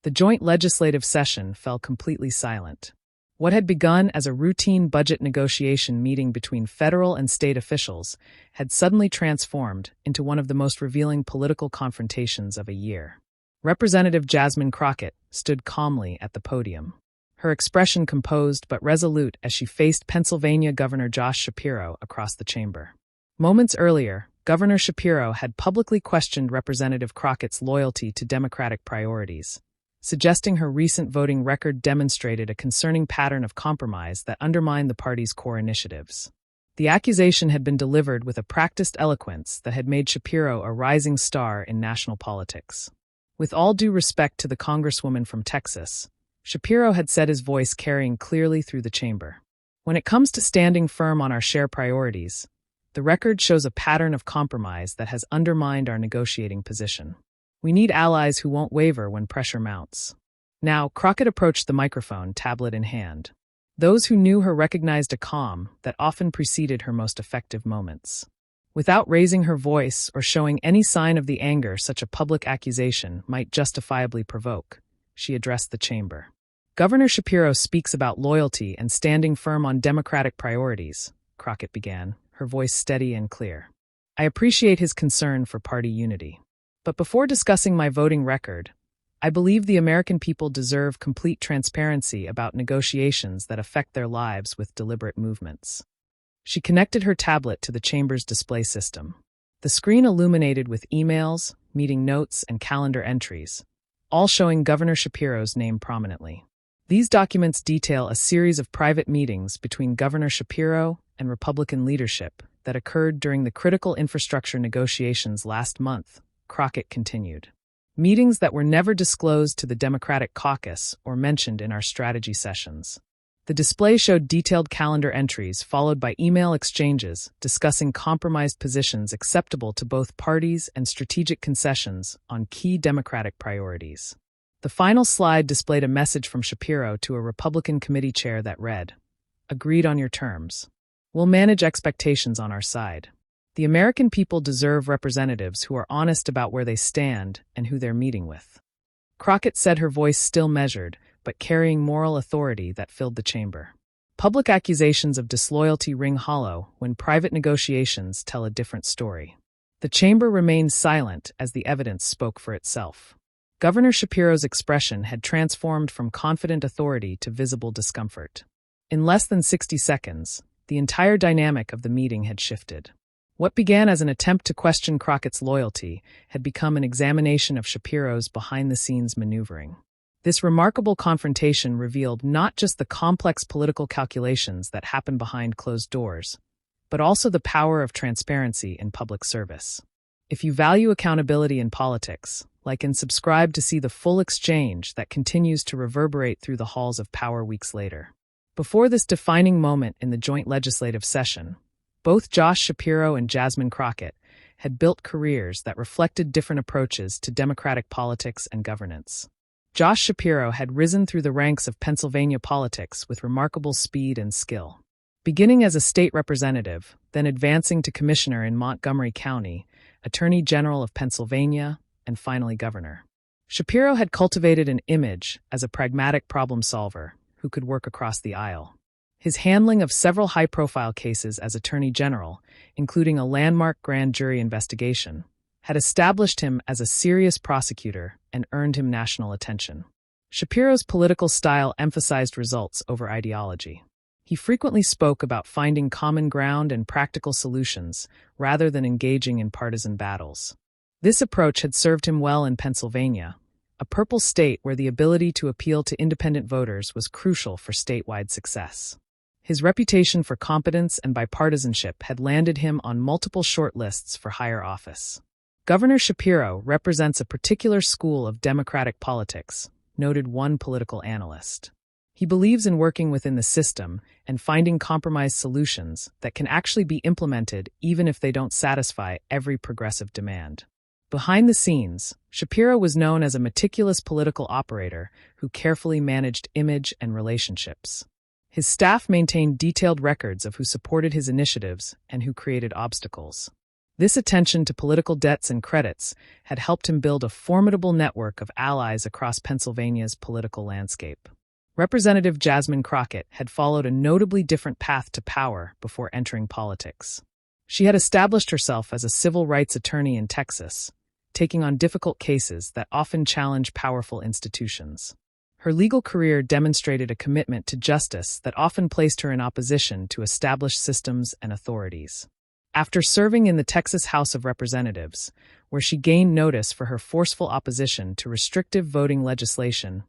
The joint legislative session fell completely silent. What had begun as a routine budget negotiation meeting between federal and state officials had suddenly transformed into one of the most revealing political confrontations of a year. Representative Jasmine Crockett stood calmly at the podium, her expression composed but resolute as she faced Pennsylvania Governor Josh Shapiro across the chamber. Moments earlier, Governor Shapiro had publicly questioned Representative Crockett's loyalty to Democratic priorities, suggesting her recent voting record demonstrated a concerning pattern of compromise that undermined the party's core initiatives. The accusation had been delivered with a practiced eloquence that had made Shapiro a rising star in national politics. With all due respect to the Congresswoman from Texas, Shapiro had said his voice carrying clearly through the chamber. When it comes to standing firm on our shared priorities, the record shows a pattern of compromise that has undermined our negotiating position. We need allies who won't waver when pressure mounts. Now, Crockett approached the microphone, tablet in hand. Those who knew her recognized a calm that often preceded her most effective moments. Without raising her voice or showing any sign of the anger such a public accusation might justifiably provoke, she addressed the chamber. Governor Shapiro speaks about loyalty and standing firm on Democratic priorities, Crockett began, her voice steady and clear. I appreciate his concern for party unity. But before discussing my voting record, I believe the American people deserve complete transparency about negotiations that affect their lives with deliberate movements. She connected her tablet to the chamber's display system. The screen illuminated with emails, meeting notes, and calendar entries, all showing Governor Shapiro's name prominently. These documents detail a series of private meetings between Governor Shapiro and Republican leadership that occurred during the critical infrastructure negotiations last month, Crockett continued. Meetings that were never disclosed to the Democratic caucus or mentioned in our strategy sessions. The display showed detailed calendar entries followed by email exchanges discussing compromised positions acceptable to both parties and strategic concessions on key Democratic priorities. The final slide displayed a message from Shapiro to a Republican committee chair that read, "Agreed on your terms. We'll manage expectations on our side. The American people deserve representatives who are honest about where they stand and who they're meeting with." Crockett said, her voice still measured, but carrying moral authority that filled the chamber. Public accusations of disloyalty ring hollow when private negotiations tell a different story. The chamber remained silent as the evidence spoke for itself. Governor Shapiro's expression had transformed from confident authority to visible discomfort. In less than 60 seconds, the entire dynamic of the meeting had shifted. What began as an attempt to question Crockett's loyalty had become an examination of Shapiro's behind-the-scenes maneuvering. This remarkable confrontation revealed not just the complex political calculations that happen behind closed doors, but also the power of transparency in public service. If you value accountability in politics, like and subscribe to see the full exchange that continues to reverberate through the halls of power weeks later. Before this defining moment in the joint legislative session, both Josh Shapiro and Jasmine Crockett had built careers that reflected different approaches to democratic politics and governance. Josh Shapiro had risen through the ranks of Pennsylvania politics with remarkable speed and skill. Beginning as a state representative, then advancing to commissioner in Montgomery County, Attorney General of Pennsylvania, and finally governor. Shapiro had cultivated an image as a pragmatic problem solver who could work across the aisle. His handling of several high-profile cases as Attorney General, including a landmark grand jury investigation, had established him as a serious prosecutor and earned him national attention. Shapiro's political style emphasized results over ideology. He frequently spoke about finding common ground and practical solutions rather than engaging in partisan battles. This approach had served him well in Pennsylvania, a purple state where the ability to appeal to independent voters was crucial for statewide success. His reputation for competence and bipartisanship had landed him on multiple shortlists for higher office. Governor Shapiro represents a particular school of democratic politics, noted one political analyst. He believes in working within the system and finding compromise solutions that can actually be implemented even if they don't satisfy every progressive demand. Behind the scenes, Shapiro was known as a meticulous political operator who carefully managed image and relationships. His staff maintained detailed records of who supported his initiatives and who created obstacles. This attention to political debts and credits had helped him build a formidable network of allies across Pennsylvania's political landscape. Representative Jasmine Crockett had followed a notably different path to power before entering politics. She had established herself as a civil rights attorney in Texas, taking on difficult cases that often challenge powerful institutions. Her legal career demonstrated a commitment to justice that often placed her in opposition to established systems and authorities. After serving in the Texas House of Representatives, where she gained notice for her forceful opposition to restrictive voting legislation,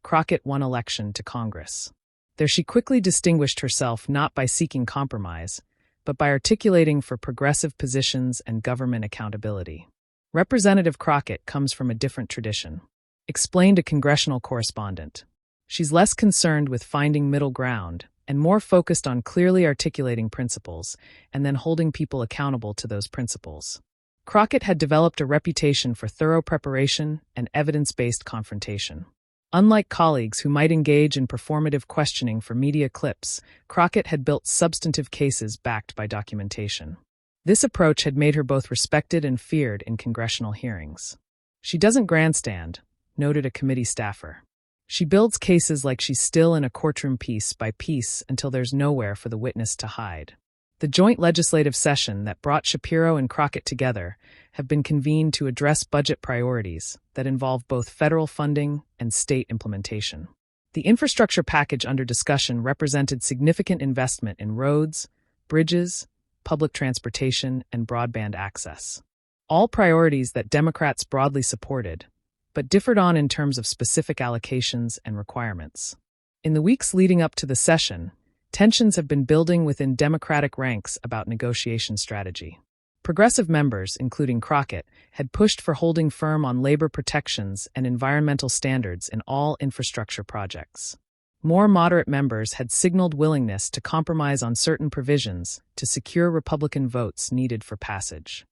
Crockett won election to Congress. There she quickly distinguished herself not by seeking compromise, but by articulating for progressive positions and government accountability. Representative Crockett comes from a different tradition, explained a congressional correspondent. She's less concerned with finding middle ground and more focused on clearly articulating principles and then holding people accountable to those principles. Crockett had developed a reputation for thorough preparation and evidence-based confrontation. Unlike colleagues who might engage in performative questioning for media clips, Crockett had built substantive cases backed by documentation. This approach had made her both respected and feared in congressional hearings. "She doesn't grandstand," noted a committee staffer. "She builds cases like she's still in a courtroom piece by piece until there's nowhere for the witness to hide." The joint legislative session that brought Shapiro and Crockett together have been convened to address budget priorities that involve both federal funding and state implementation. The infrastructure package under discussion represented significant investment in roads, bridges, public transportation, and broadband access. All priorities that Democrats broadly supported, but differed on in terms of specific allocations and requirements. In the weeks leading up to the session, tensions have been building within Democratic ranks about negotiation strategy. Progressive members, including Crockett, had pushed for holding firm on labor protections and environmental standards in all infrastructure projects. More moderate members had signaled willingness to compromise on certain provisions to secure Republican votes needed for passage.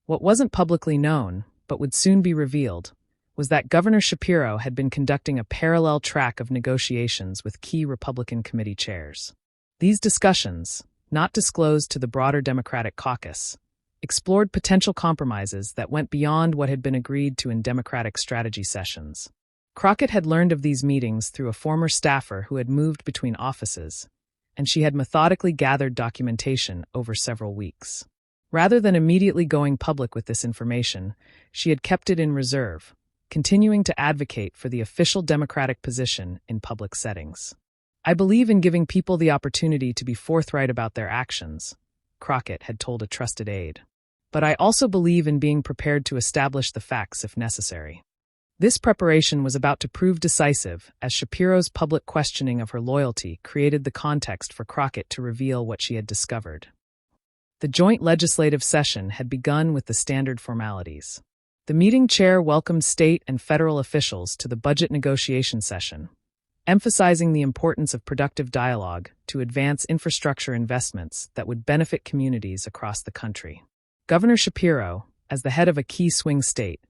What wasn't publicly known, but would soon be revealed, was that Governor Shapiro had been conducting a parallel track of negotiations with key Republican committee chairs. These discussions, not disclosed to the broader Democratic caucus, explored potential compromises that went beyond what had been agreed to in Democratic strategy sessions. Crockett had learned of these meetings through a former staffer who had moved between offices, and she had methodically gathered documentation over several weeks. Rather than immediately going public with this information, she had kept it in reserve, continuing to advocate for the official Democratic position in public settings. "I believe in giving people the opportunity to be forthright about their actions," Crockett had told a trusted aide. "But I also believe in being prepared to establish the facts if necessary." This preparation was about to prove decisive, as Shapiro's public questioning of her loyalty created the context for Crockett to reveal what she had discovered. The joint legislative session had begun with the standard formalities. The meeting chair welcomed state and federal officials to the budget negotiation session, emphasizing the importance of productive dialogue to advance infrastructure investments that would benefit communities across the country. Governor Shapiro, as the head of a key swing state,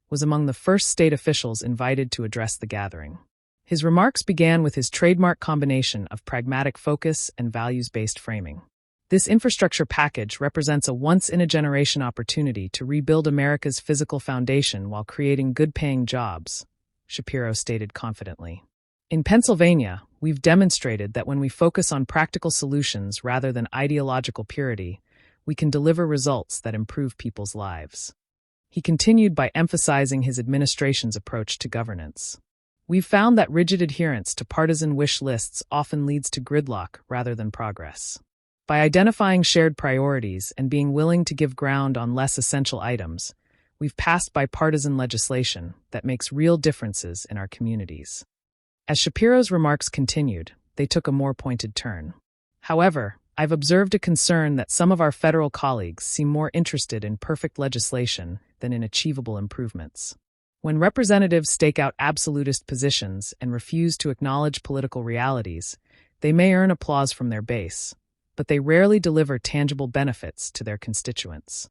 was among the first state officials invited to address the gathering. His remarks began with his trademark combination of pragmatic focus and values-based framing. "This infrastructure package represents a once-in-a-generation opportunity to rebuild America's physical foundation while creating good-paying jobs," Shapiro stated confidently. "In Pennsylvania, we've demonstrated that when we focus on practical solutions rather than ideological purity, we can deliver results that improve people's lives." He continued by emphasizing his administration's approach to governance. "We've found that rigid adherence to partisan wish lists often leads to gridlock rather than progress. By identifying shared priorities and being willing to give ground on less essential items, we've passed bipartisan legislation that makes real differences in our communities." As Shapiro's remarks continued, they took a more pointed turn. "However, I've observed a concern that some of our federal colleagues seem more interested in perfect legislation than in achievable improvements. When representatives stake out absolutist positions and refuse to acknowledge political realities, they may earn applause from their base, but they rarely deliver tangible benefits to their constituents."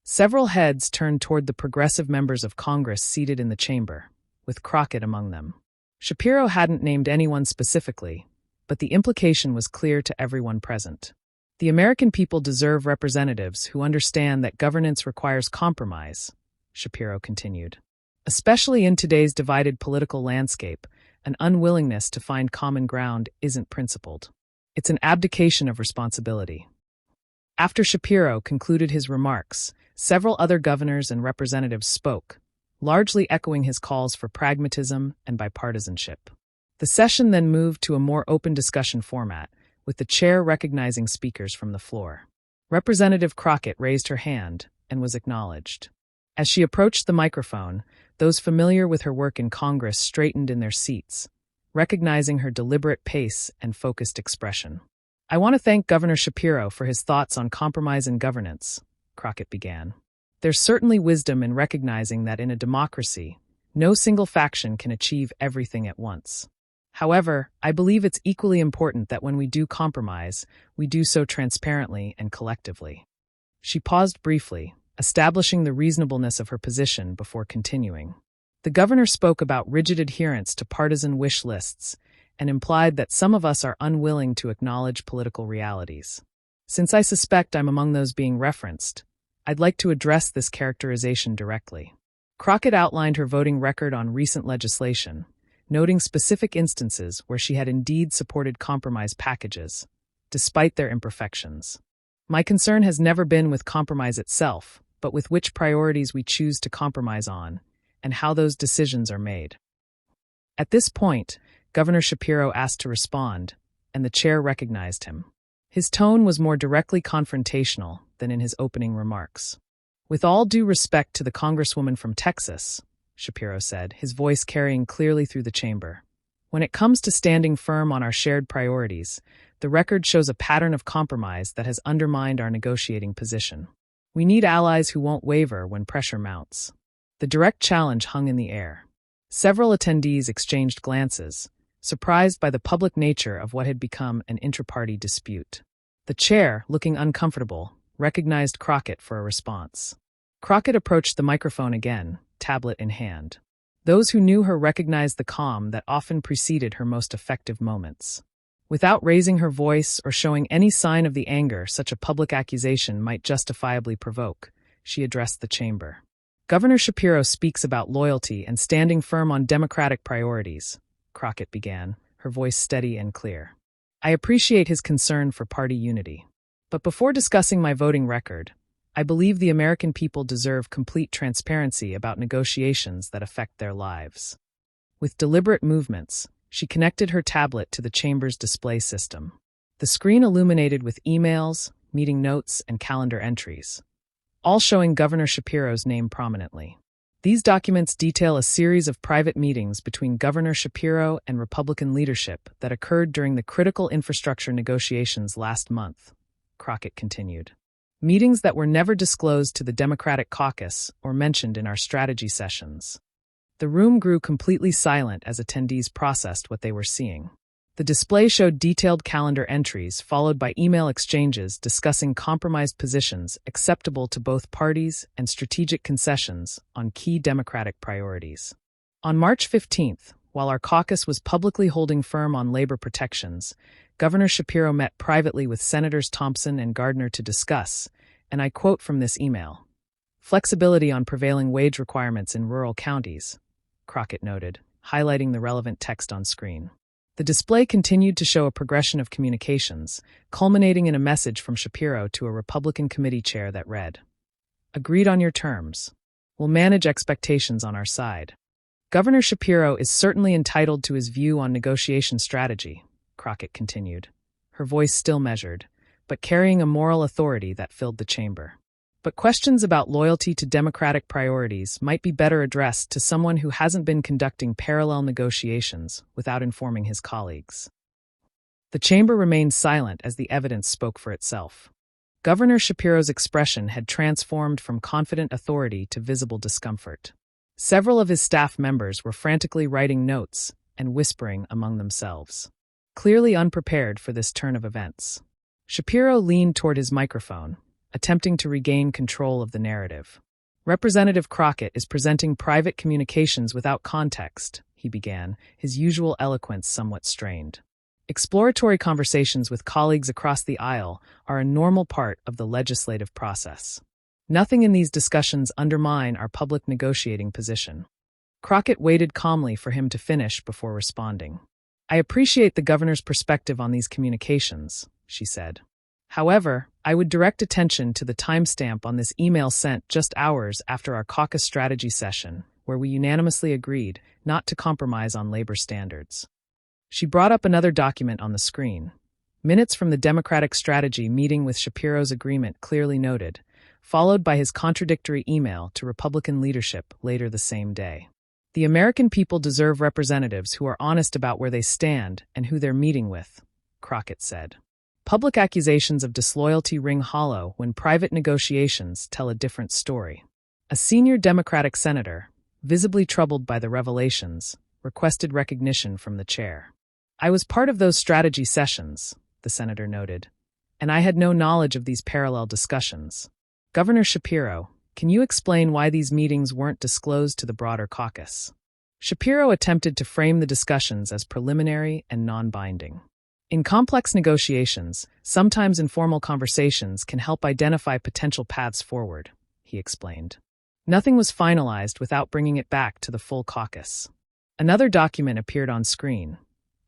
Several heads turned toward the progressive members of Congress seated in the chamber, with Crockett among them. Shapiro hadn't named anyone specifically, but the implication was clear to everyone present. The American people deserve representatives who understand that governance requires compromise, Shapiro continued. Especially in today's divided political landscape, an unwillingness to find common ground isn't principled. It's an abdication of responsibility. After Shapiro concluded his remarks, several other governors and representatives spoke, largely echoing his calls for pragmatism and bipartisanship. The session then moved to a more open discussion format, with the chair recognizing speakers from the floor. Representative Crockett raised her hand and was acknowledged. As she approached the microphone, those familiar with her work in Congress straightened in their seats, recognizing her deliberate pace and focused expression. "I want to thank Governor Shapiro for his thoughts on compromise and governance," Crockett began. "There's certainly wisdom in recognizing that in a democracy, no single faction can achieve everything at once. However, I believe it's equally important that when we do compromise, we do so transparently and collectively." She paused briefly, establishing the reasonableness of her position before continuing. The governor spoke about rigid adherence to partisan wish lists and implied that some of us are unwilling to acknowledge political realities. Since I suspect I'm among those being referenced, I'd like to address this characterization directly. Crockett outlined her voting record on recent legislation, noting specific instances where she had indeed supported compromise packages, despite their imperfections. "My concern has never been with compromise itself, but with which priorities we choose to compromise on, and how those decisions are made." At this point, Governor Shapiro asked to respond, and the chair recognized him. His tone was more directly confrontational than in his opening remarks. "With all due respect to the Congresswoman from Texas," Shapiro said, his voice carrying clearly through the chamber, "when it comes to standing firm on our shared priorities, the record shows a pattern of compromise that has undermined our negotiating position. We need allies who won't waver when pressure mounts." The direct challenge hung in the air. Several attendees exchanged glances, surprised by the public nature of what had become an intra-party dispute. The chair, looking uncomfortable, recognized Crockett for a response. Crockett approached the microphone again, tablet in hand. Those who knew her recognized the calm that often preceded her most effective moments. Without raising her voice or showing any sign of the anger such a public accusation might justifiably provoke, she addressed the chamber. "Governor Shapiro speaks about loyalty and standing firm on democratic priorities," Crockett began, her voice steady and clear. "I appreciate his concern for party unity. But before discussing my voting record, I believe the American people deserve complete transparency about negotiations that affect their lives." With deliberate movements, she connected her tablet to the chamber's display system. The screen illuminated with emails, meeting notes, and calendar entries, all showing Governor Shapiro's name prominently. These documents detail a series of private meetings between Governor Shapiro and Republican leadership that occurred during the critical infrastructure negotiations last month, Crockett continued. "Meetings that were never disclosed to the Democratic caucus or mentioned in our strategy sessions." The room grew completely silent as attendees processed what they were seeing. The display showed detailed calendar entries followed by email exchanges discussing compromised positions acceptable to both parties and strategic concessions on key Democratic priorities. On March 15th, while our caucus was publicly holding firm on labor protections, Governor Shapiro met privately with Senators Thompson and Gardner to discuss, and I quote from this email, "flexibility on prevailing wage requirements in rural counties," Crockett noted, highlighting the relevant text on screen. The display continued to show a progression of communications, culminating in a message from Shapiro to a Republican committee chair that read, "Agreed on your terms. We'll manage expectations on our side." Governor Shapiro is certainly entitled to his view on negotiation strategy, Crockett continued, her voice still measured, but carrying a moral authority that filled the chamber. But questions about loyalty to Democratic priorities might be better addressed to someone who hasn't been conducting parallel negotiations without informing his colleagues. The chamber remained silent as the evidence spoke for itself. Governor Shapiro's expression had transformed from confident authority to visible discomfort. Several of his staff members were frantically writing notes and whispering among themselves, clearly unprepared for this turn of events. Shapiro leaned toward his microphone, attempting to regain control of the narrative. "Representative Crockett is presenting private communications without context," he began, his usual eloquence somewhat strained. Exploratory conversations with colleagues across the aisle are a normal part of the legislative process. Nothing in these discussions undermine our public negotiating position. Crockett waited calmly for him to finish before responding. I appreciate the governor's perspective on these communications, she said. However, I would direct attention to the timestamp on this email sent just hours after our caucus strategy session, where we unanimously agreed not to compromise on labor standards. She brought up another document on the screen. Minutes from the Democratic strategy meeting with Shapiro's agreement clearly noted, followed by his contradictory email to Republican leadership later the same day. The American people deserve representatives who are honest about where they stand and who they're meeting with, Crockett said. Public accusations of disloyalty ring hollow when private negotiations tell a different story. A senior Democratic senator, visibly troubled by the revelations, requested recognition from the chair. I was part of those strategy sessions, the senator noted, and I had no knowledge of these parallel discussions. Governor Shapiro, can you explain why these meetings weren't disclosed to the broader caucus? Shapiro attempted to frame the discussions as preliminary and non-binding. In complex negotiations, sometimes informal conversations can help identify potential paths forward, he explained. Nothing was finalized without bringing it back to the full caucus. Another document appeared on screen,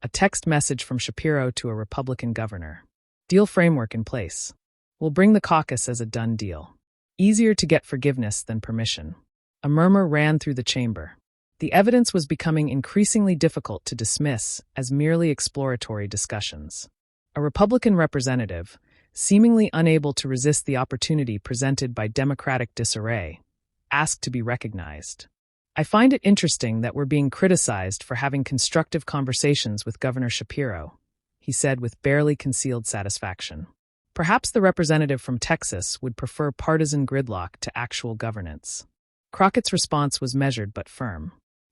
a text message from Shapiro to a Republican governor. Deal framework in place. We'll bring the caucus as a done deal. Easier to get forgiveness than permission. A murmur ran through the chamber. The evidence was becoming increasingly difficult to dismiss as merely exploratory discussions. A Republican representative, seemingly unable to resist the opportunity presented by Democratic disarray, asked to be recognized. I find it interesting that we're being criticized for having constructive conversations with Governor Shapiro, he said with barely concealed satisfaction. Perhaps the representative from Texas would prefer partisan gridlock to actual governance. Crockett's response was measured but firm.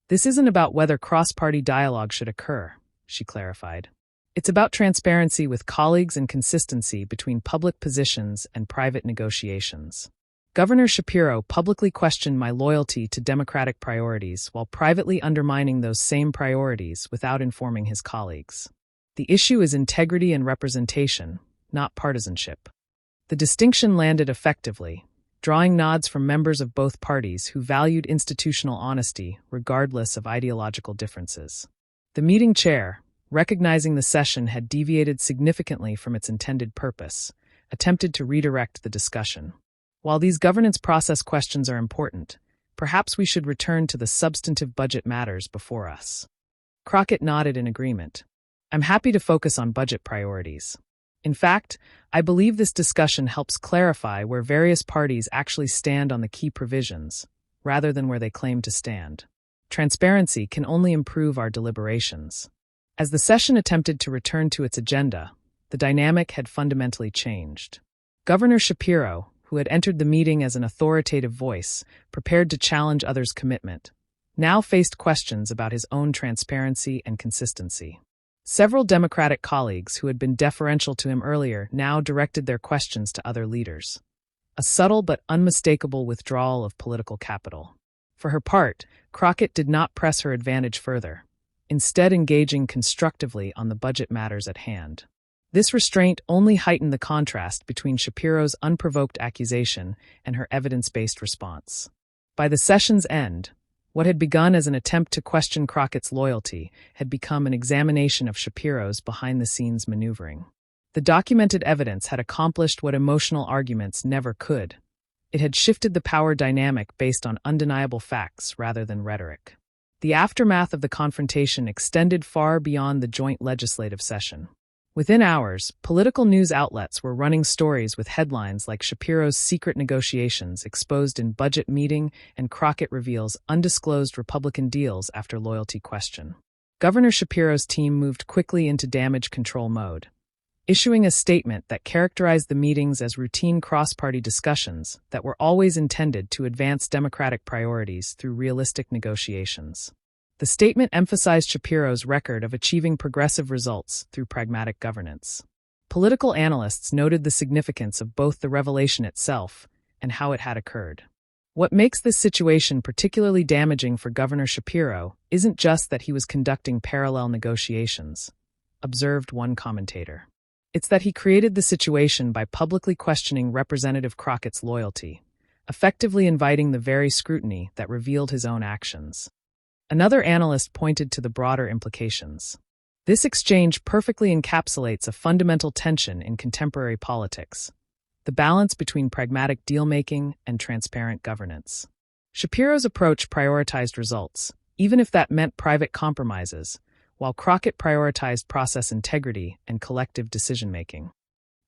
This isn't about whether cross-party dialogue should occur, she clarified. It's about transparency with colleagues and consistency between public positions and private negotiations. Governor Shapiro publicly questioned my loyalty to Democratic priorities while privately undermining those same priorities without informing his colleagues. The issue is integrity and representation, not partisanship. The distinction landed effectively, drawing nods from members of both parties who valued institutional honesty regardless of ideological differences. The meeting chair, recognizing the session had deviated significantly from its intended purpose, attempted to redirect the discussion. While these governance process questions are important, perhaps we should return to the substantive budget matters before us. Crockett nodded in agreement. I'm happy to focus on budget priorities. In fact, I believe this discussion helps clarify where various parties actually stand on the key provisions, rather than where they claim to stand. Transparency can only improve our deliberations. As the session attempted to return to its agenda, the dynamic had fundamentally changed. Governor Shapiro, who had entered the meeting as an authoritative voice, prepared to challenge others' commitment, now faced questions about his own transparency and consistency. Several Democratic colleagues who had been deferential to him earlier now directed their questions to other leaders. A subtle but unmistakable withdrawal of political capital. For her part, Crockett did not press her advantage further, instead engaging constructively on the budget matters at hand. This restraint only heightened the contrast between Shapiro's unprovoked accusation and her evidence-based response. By the session's end, what had begun as an attempt to question Crockett's loyalty had become an examination of Shapiro's behind-the-scenes maneuvering. The documented evidence had accomplished what emotional arguments never could. It had shifted the power dynamic based on undeniable facts rather than rhetoric. The aftermath of the confrontation extended far beyond the joint legislative session. Within hours, political news outlets were running stories with headlines like Shapiro's secret negotiations exposed in budget meeting and Crockett reveals undisclosed Republican deals after loyalty question. Governor Shapiro's team moved quickly into damage control mode, issuing a statement that characterized the meetings as routine cross-party discussions that were always intended to advance Democratic priorities through realistic negotiations. The statement emphasized Shapiro's record of achieving progressive results through pragmatic governance. Political analysts noted the significance of both the revelation itself and how it had occurred. What makes this situation particularly damaging for Governor Shapiro isn't just that he was conducting parallel negotiations. observed one commentator. It's that he created the situation by publicly questioning Representative Crockett's loyalty, effectively inviting the very scrutiny that revealed his own actions. Another analyst pointed to the broader implications. This exchange perfectly encapsulates a fundamental tension in contemporary politics: the balance between pragmatic deal-making and transparent governance. Shapiro's approach prioritized results, even if that meant private compromises, while Crockett prioritized process integrity and collective decision-making.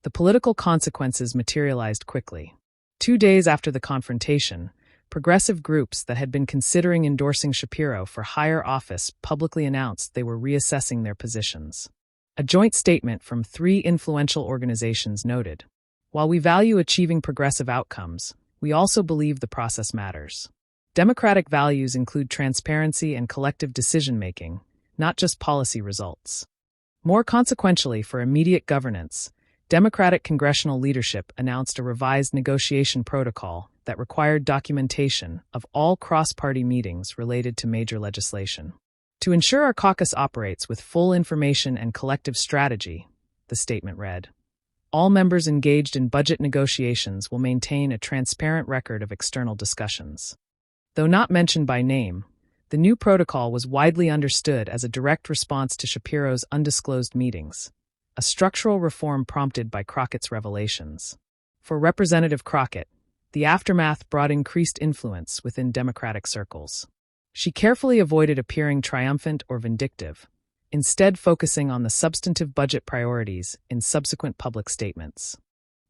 The political consequences materialized quickly. 2 days after the confrontation, progressive groups that had been considering endorsing Shapiro for higher office publicly announced they were reassessing their positions. A joint statement from 3 influential organizations noted, "While we value achieving progressive outcomes, we also believe the process matters. Democratic values include transparency and collective decision-making, not just policy results." More consequentially, for immediate governance, Democratic congressional leadership announced a revised negotiation protocol that required documentation of all cross-party meetings related to major legislation. "To ensure our caucus operates with full information and collective strategy," the statement read, "all members engaged in budget negotiations will maintain a transparent record of external discussions." Though not mentioned by name, the new protocol was widely understood as a direct response to Shapiro's undisclosed meetings, a structural reform prompted by Crockett's revelations. For Representative Crockett, the aftermath brought increased influence within Democratic circles. She carefully avoided appearing triumphant or vindictive, instead focusing on the substantive budget priorities in subsequent public statements.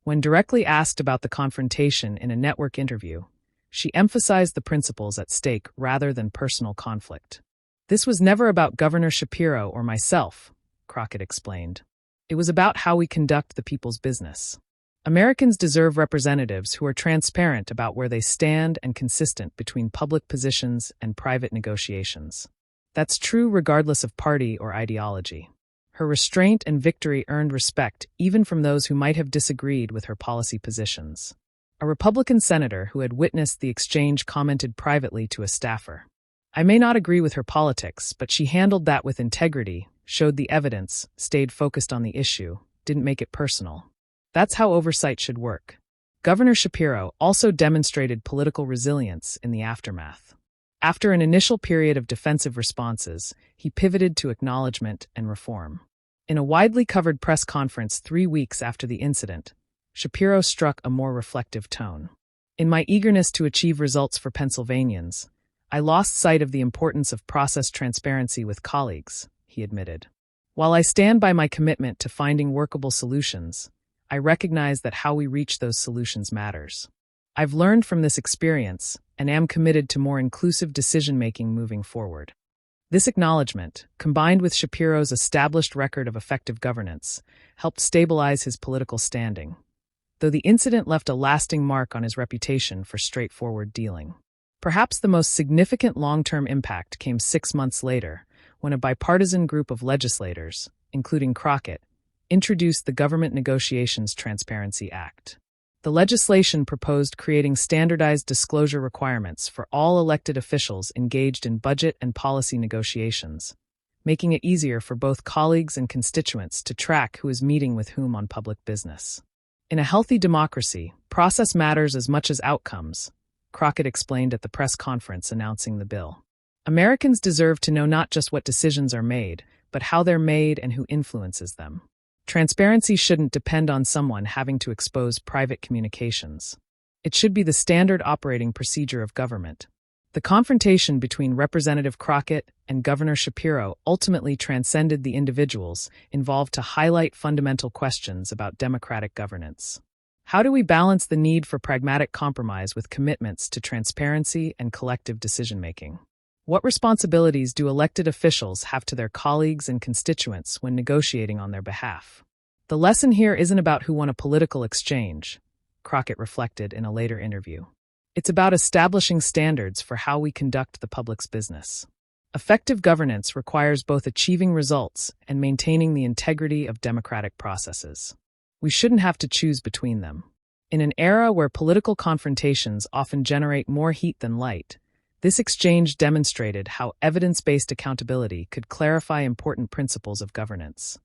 When directly asked about the confrontation in a network interview, she emphasized the principles at stake rather than personal conflict. "This was never about Governor Shapiro or myself," Crockett explained. "It was about how we conduct the people's business. Americans deserve representatives who are transparent about where they stand and consistent between public positions and private negotiations. That's true regardless of party or ideology." Her restraint and victory earned respect even from those who might have disagreed with her policy positions. A Republican senator who had witnessed the exchange commented privately to a staffer, "I may not agree with her politics, but she handled that with integrity, showed the evidence, stayed focused on the issue, didn't make it personal." That's how oversight should work. Governor Shapiro also demonstrated political resilience in the aftermath. After an initial period of defensive responses, he pivoted to acknowledgement and reform. In a widely covered press conference 3 weeks after the incident, Shapiro struck a more reflective tone. "In my eagerness to achieve results for Pennsylvanians, I lost sight of the importance of process transparency with colleagues," he admitted. "While I stand by my commitment to finding workable solutions, I recognize that how we reach those solutions matters. I've learned from this experience and am committed to more inclusive decision-making moving forward." This acknowledgement, combined with Shapiro's established record of effective governance, helped stabilize his political standing, though the incident left a lasting mark on his reputation for straightforward dealing. Perhaps the most significant long-term impact came 6 months later, when a bipartisan group of legislators, including Crockett, introduced the Government Negotiations Transparency Act. The legislation proposed creating standardized disclosure requirements for all elected officials engaged in budget and policy negotiations, making it easier for both colleagues and constituents to track who is meeting with whom on public business. "In a healthy democracy, process matters as much as outcomes," Crockett explained at the press conference announcing the bill. "Americans deserve to know not just what decisions are made, but how they're made and who influences them. Transparency shouldn't depend on someone having to expose private communications. It should be the standard operating procedure of government." The confrontation between Representative Crockett and Governor Shapiro ultimately transcended the individuals involved to highlight fundamental questions about democratic governance. How do we balance the need for pragmatic compromise with commitments to transparency and collective decision-making? What responsibilities do elected officials have to their colleagues and constituents when negotiating on their behalf? The lesson here isn't about who won a political exchange, Crockett reflected in a later interview. It's about establishing standards for how we conduct the public's business. Effective governance requires both achieving results and maintaining the integrity of democratic processes. We shouldn't have to choose between them. In an era where political confrontations often generate more heat than light, this exchange demonstrated how evidence-based accountability could clarify important principles of governance.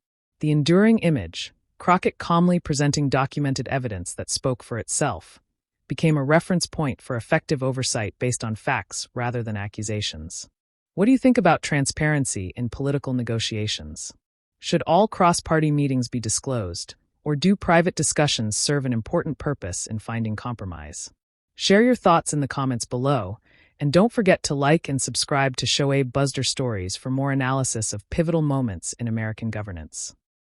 The enduring image, Crockett calmly presenting documented evidence that spoke for itself, became a reference point for effective oversight based on facts rather than accusations. What do you think about transparency in political negotiations? Should all cross-party meetings be disclosed, or do private discussions serve an important purpose in finding compromise? Share your thoughts in the comments below, and don't forget to like and subscribe to Shoaib Buzzer Stories for more analysis of pivotal moments in American governance.